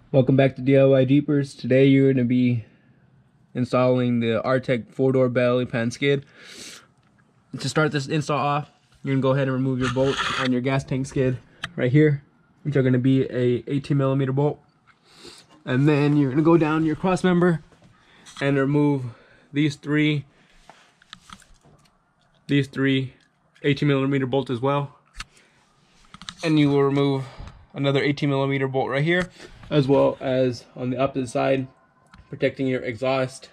Welcome back to DIY Jeepers. Today you're going to be installing the Artec 4-door belly pan skid. To start this install off, you're going to go ahead and remove your bolt on your gas tank skid right here, which are going to be a 18mm bolt. And then you're going to go down your cross member and remove these three 18mm bolts as well. And you will remove another 18mm bolt right here, as well as on the opposite side, protecting your exhaust.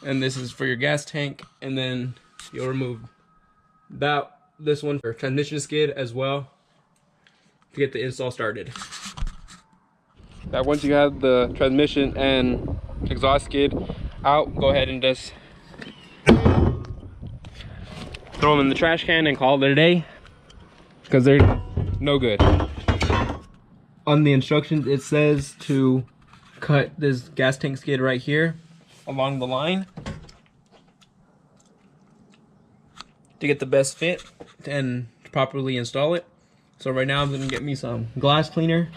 And this is for your gas tank. And then you'll remove this one for transmission skid as well to get the install started. Now once you have the transmission and exhaust skid out, go ahead and just throw them in the trash can and call it a day, because they're no good. On the instructions it says to cut this gas tank skid right here along the line to get the best fit and properly install it. So right now I'm going to get me some glass cleaner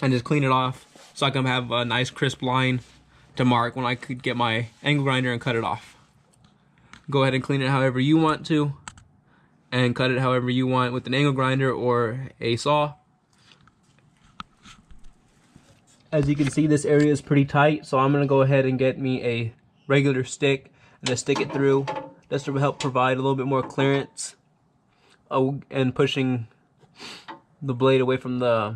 and just clean it off so I can have a nice crisp line to mark when I could get my angle grinder and cut it off. Go ahead and clean it however you want to, and cut it however you want with an angle grinder or a saw. As you can see, this area is pretty tight, so I'm going to go ahead and get me a regular stick and just stick it through, just to help provide a little bit more clearance and pushing the blade away from the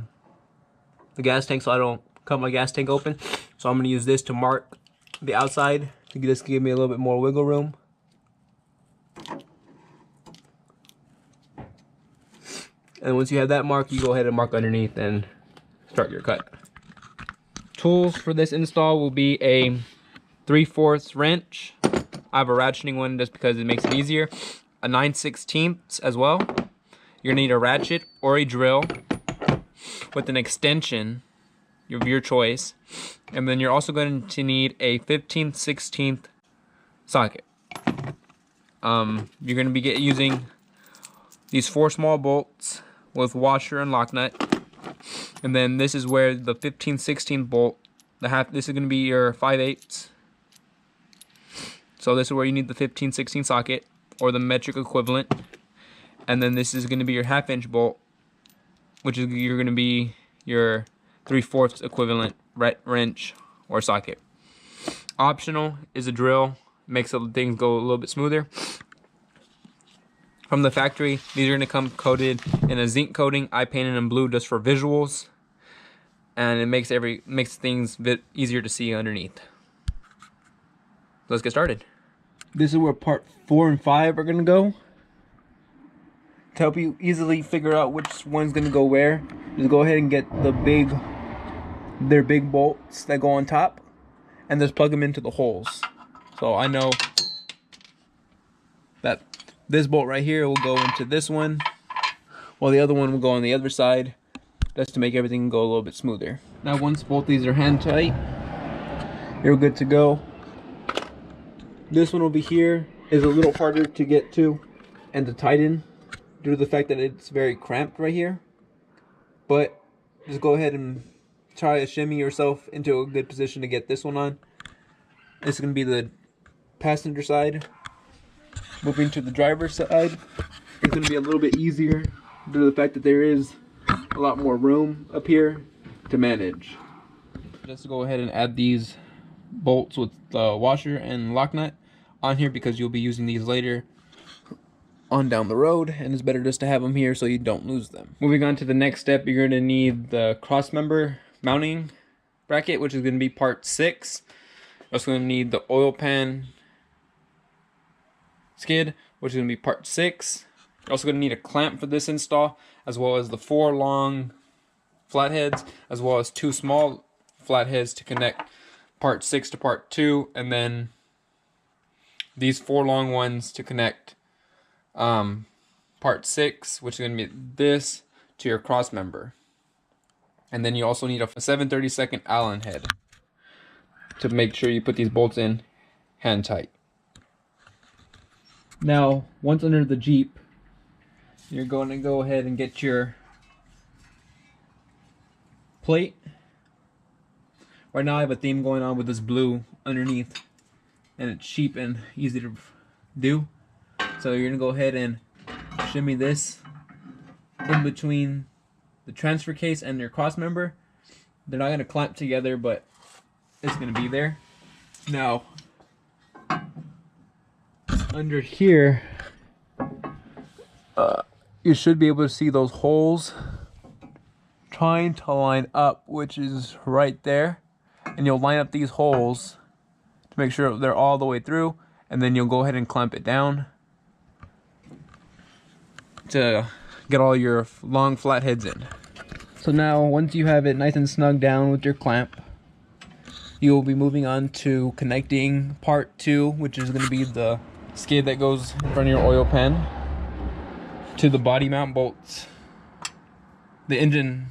gas tank so I don't cut my gas tank open. So I'm going to use this to mark the outside to just give me a little bit more wiggle room. And once you have that mark, you go ahead and mark underneath and start your cut. Tools for this install will be a 3/4 wrench. I have a ratcheting one just because it makes it easier. A 9/16 as well. You're gonna need a ratchet or a drill with an extension of your choice. And then you're also going to need a 15/16 socket. You're gonna be using these 4 small bolts with washer and lock nut. And then this is where the 15/16 bolt, this is going to be your 5/8. So this is where you need the 15/16 socket or the metric equivalent. And then this is going to be your 1/2" bolt, which is you're going to be your 3/4 equivalent wrench or socket. Optional is a drill, makes things go a little bit smoother. From the factory, these are going to come coated in a zinc coating. I painted them blue just for visuals, and it makes things a bit easier to see underneath. Let's get started. This is where part 4 and 5 are going to go. To help you easily figure out which one's going to go where, just go ahead and get their big bolts that go on top, and just plug them into the holes. So I know that this bolt right here will go into this one, while the other one will go on the other side, just to make everything go a little bit smoother. Now once both these are hand tight, you're good to go. This one over here is a little harder to get to and to tighten due to the fact that it's very cramped right here. But just go ahead and try to shimmy yourself into a good position to get this one on. This is going to be the passenger side. Moving to the driver's side, it's going to be a little bit easier due to the fact that there is a lot more room up here to manage. Just go ahead and add these bolts with the washer and lock nut on here, because you'll be using these later on down the road, and it's better just to have them here so you don't lose them. Moving on to the next step, you're going to need the cross member mounting bracket, which is going to be part 6. You're also going to need the oil pan skid, which is going to be part 6. You're also going to need a clamp for this install, as well as the 4 long flatheads, as well as 2 small flatheads to connect part 6 to part 2, and then these 4 long ones to connect part 6, which is going to be this, to your cross member. And then you also need a 7/32 Allen head to make sure you put these bolts in hand tight. Now, once under the Jeep, you're going to go ahead and get your plate. Right now I have a theme going on with this blue underneath, and it's cheap and easy to do. So you're gonna go ahead and shimmy this in between the transfer case and your cross member. They're not gonna clamp together, but it's gonna be there. Now, under here, you should be able to see those holes trying to line up, which is right there. And you'll line up these holes to make sure they're all the way through, and then you'll go ahead and clamp it down to get all your long flat heads in. So now, once you have it nice and snug down with your clamp, you will be moving on to connecting part 2, which is going to be the skid that goes in front of your oil pan, to the body mount bolts, the engine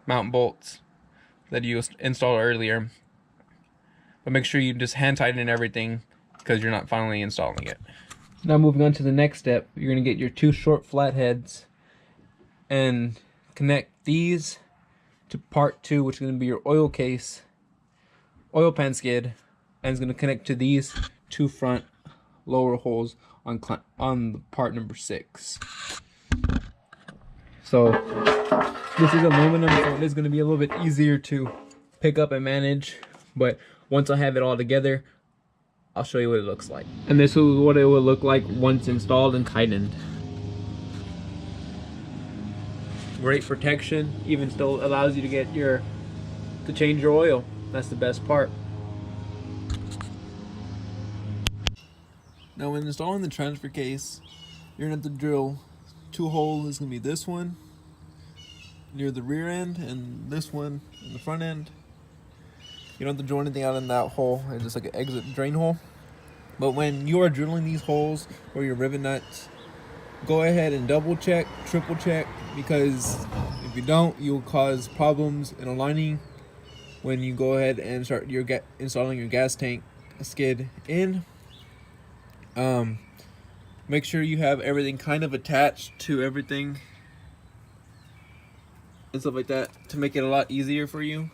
mount bolts that you installed earlier. But make sure you just hand tighten everything because you're not finally installing it. Now moving on to the next step, you're going to get your 2 short flat heads and connect these to part 2, which is going to be your oil case, oil pan skid, and it's going to connect to these 2 front lower holes on the part number 6. So this is aluminum, so it is going to be a little bit easier to pick up and manage, but once I have it all together, I'll show you what it looks like. And this is what it will look like once installed and tightened. Great protection, even still allows you to get to change your oil. That's the best part. Now when installing the transfer case, you're gonna have to drill 2 holes. It's gonna be this one near the rear end and this one in the front end. You don't have to drill anything out in that hole. It's just like an exit drain hole. But when you are drilling these holes or your rivet nuts, go ahead and double check, triple check, because if you don't, you'll cause problems in aligning when you go ahead and start installing your gas tank skid in. Make sure you have everything kind of attached to everything and stuff like that to make it a lot easier for you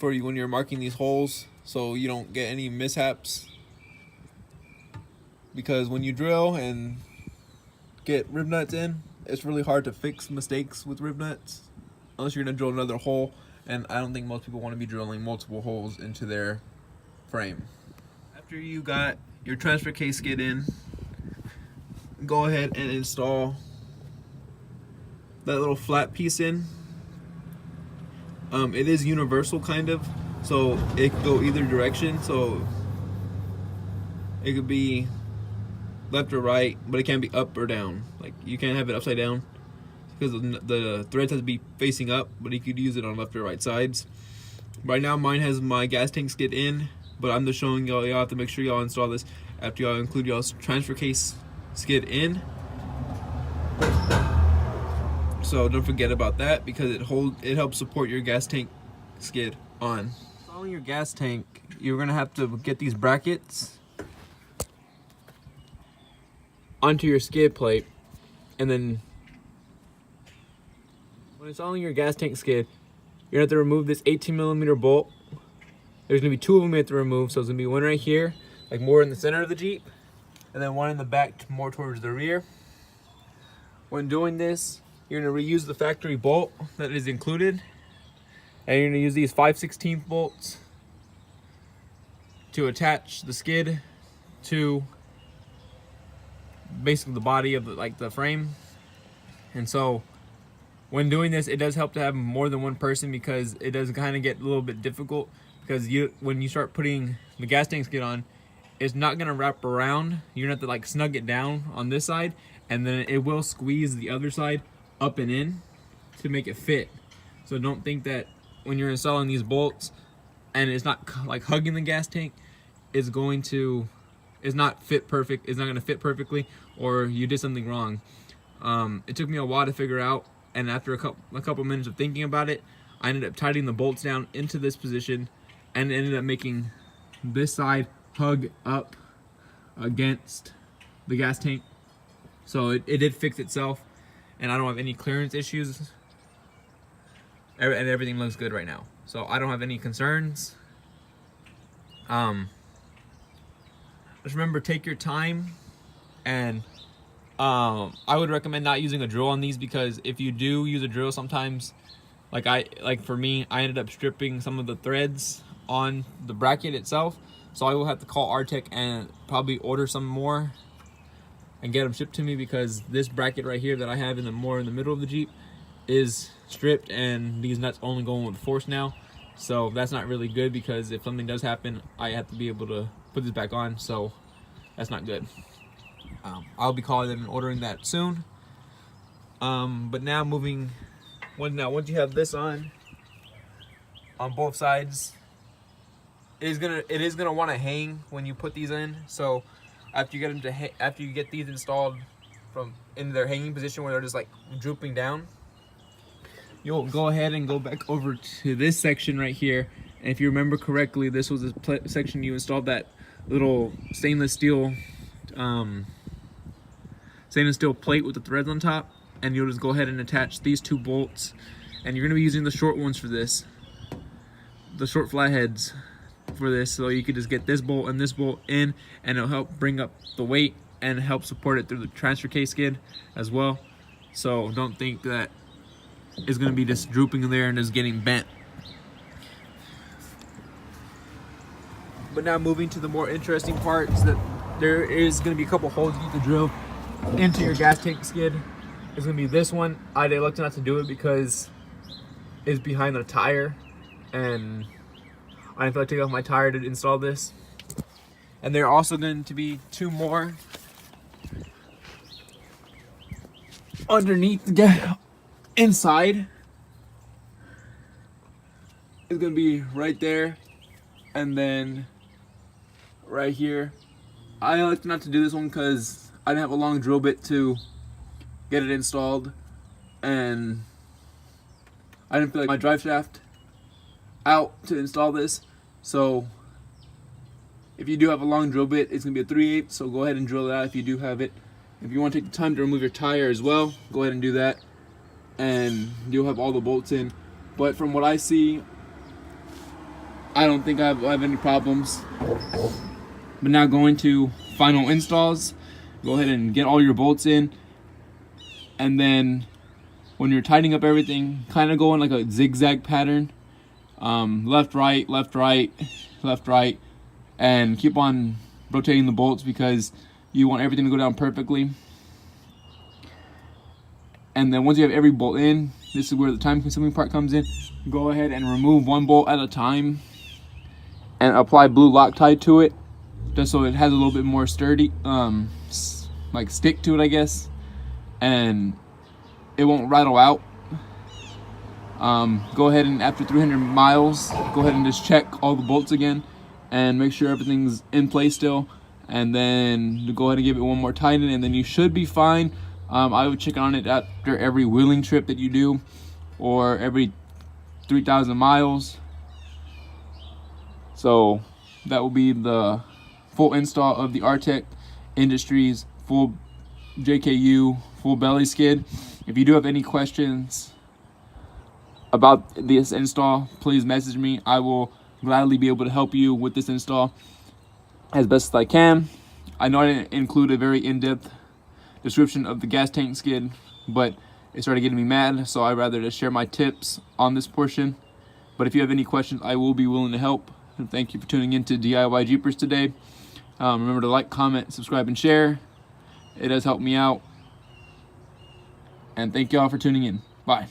when you're marking these holes, so you don't get any mishaps. Because when you drill and get rib nuts in, it's really hard to fix mistakes with rib nuts unless you're gonna drill another hole, and I don't think most people want to be drilling multiple holes into their frame. After you got your transfer case skid in, go ahead and install that little flat piece in. It is universal kind of, so it can go either direction, so it could be left or right, but it can't be up or down. Like, you can't have it upside down because the threads have to be facing up, but you could use it on left or right sides. Right now mine has my gas tank skid in, but I'm just showing y'all have to make sure y'all install this after y'all include y'all's transfer case skid in. So don't forget about that, because it helps support your gas tank skid on. Installing your gas tank, you're gonna have to get these brackets onto your skid plate, and then when installing your gas tank skid, you're gonna have to remove this 18mm bolt. There's gonna be 2 of them you have to remove, so it's gonna be one right here, like more in the center of the Jeep, and then one in the back, more towards the rear. When doing this, you're gonna reuse the factory bolt that is included, and you're gonna use these 5/16 bolts to attach the skid to basically the body of the frame. And so when doing this, it does help to have more than one person, because it does kind of get a little bit difficult, because when you start putting the gas tank skid on, it's not gonna wrap around. You're gonna have to snug it down on this side, and then it will squeeze the other side up and in to make it fit. So don't think that when you're installing these bolts and it's not like hugging the gas tank, it's not fit perfect. It's not gonna fit perfectly, or you did something wrong. It took me a while to figure out, and after a couple minutes of thinking about it, I ended up tightening the bolts down into this position, and it ended up making this side hug up against the gas tank. So it did fix itself, and I don't have any clearance issues and everything looks good right now. So I don't have any concerns. Just remember, take your time, and I would recommend not using a drill on these, because if you do use a drill, sometimes, like for me, I ended up stripping some of the threads on the bracket itself. So I will have to call Artec and probably order some more and get them shipped to me, because this bracket right here that I have in the middle of the Jeep is stripped, and these nuts only going with force now. So that's not really good, because if something does happen, I have to be able to put this back on. So that's not good. I'll be calling them and ordering that soon. But now once you have this on both sides, it is gonna want to hang when you put these in. So after you get these installed in their hanging position where they're just like drooping down, you'll go ahead and go back over to this section right here. And if you remember correctly, this was the section you installed that little stainless steel plate with the threads on top, and you'll just go ahead and attach these 2 bolts. And you're going to be using the short ones for this, the short flatheads for this, so you could just get this bolt and this bolt in, and it'll help bring up the weight and help support it through the transfer case skid as well. So don't think that it's going to be just drooping in there and just getting bent. But now moving to the more interesting parts, that there is going to be a couple holes you need to drill into your gas tank skid. It's going to be this one. I elected not to do it because it's behind the tire, and I didn't feel like taking off my tire to install this. And there are also going to be 2 more underneath the inside. It's going to be right there, and then right here. I elected not to do this one because I didn't have a long drill bit to get it installed, and I didn't feel like my drive shaft out to install this. So if you do have a long drill bit, it's gonna be a 3/8, so go ahead and drill it out if you do have it. If you want to take the time to remove your tire as well, go ahead and do that, and you'll have all the bolts in. But from what I see, I don't think I have any problems. But now going to final installs, go ahead and get all your bolts in, and then when you're tightening up everything, kind of go in like a zigzag pattern, left, right, left, right, left, right, and keep on rotating the bolts because you want everything to go down perfectly. And then once you have every bolt in, this is where the time consuming part comes in. Go ahead and remove 1 bolt at a time and apply blue Loctite to it, just so it has a little bit more sturdy, like stick to it, I guess, and it won't rattle out. Go ahead and after 300 miles, go ahead and just check all the bolts again and make sure everything's in place still, and then go ahead and give it 1 more tighten, and then you should be fine. I would check on it after every wheeling trip that you do, or every 3,000 miles. So that will be the full install of the Artec Industries full JKU full belly skid. If you do have any questions about this install, please message me. I will gladly be able to help you with this install as best as I can. I know I didn't include a very in-depth description of the gas tank skid, but it started getting me mad, so I'd rather just share my tips on this portion. But if you have any questions, I will be willing to help. And thank you for tuning in to DIY Jeepers today. Remember to like, comment, subscribe, and share. It has helped me out. And thank y'all for tuning in. Bye.